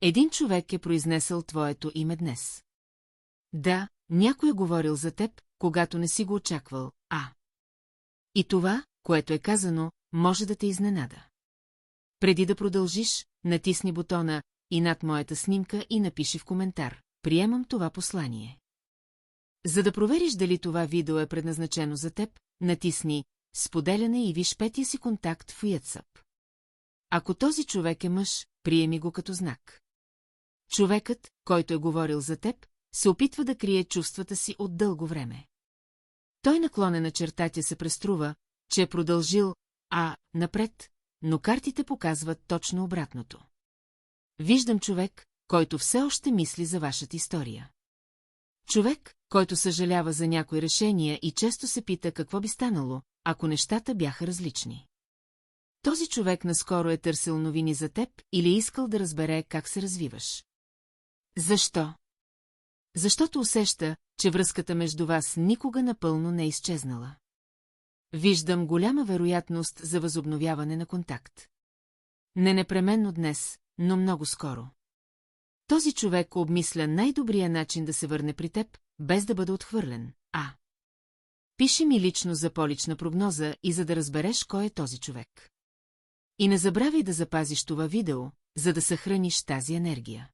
Един човек е произнесъл твоето име днес. Да, някой е говорил за теб, когато не си го очаквал, И това, което е казано, може да те изненада. Преди да продължиш, натисни бутона и над моята снимка и напиши в коментар: приемам това послание. За да провериш дали това видео е предназначено за теб, натисни споделяне и виж петия си контакт в WhatsApp. Ако този човек е мъж, приеми го като знак. Човекът, който е говорил за теб, се опитва да крие чувствата си от дълго време. Той наклонена чертатя се преструва, че е продължил напред, но картите показват точно обратното. Виждам човек, който все още мисли за вашата история. Човек, който съжалява за някои решения и често се пита какво би станало, ако нещата бяха различни. Този човек наскоро е търсил новини за теб или е искал да разбере как се развиваш. Защо? Защото усеща, че връзката между вас никога напълно не е изчезнала. Виждам голяма вероятност за възобновяване на контакт. Не непременно днес, но много скоро. Този човек обмисля най-добрия начин да се върне при теб, без да бъде отхвърлен. Пиши ми лично за полична прогноза и за да разбереш кой е този човек. И не забравяй да запазиш това видео, за да съхраниш тази енергия.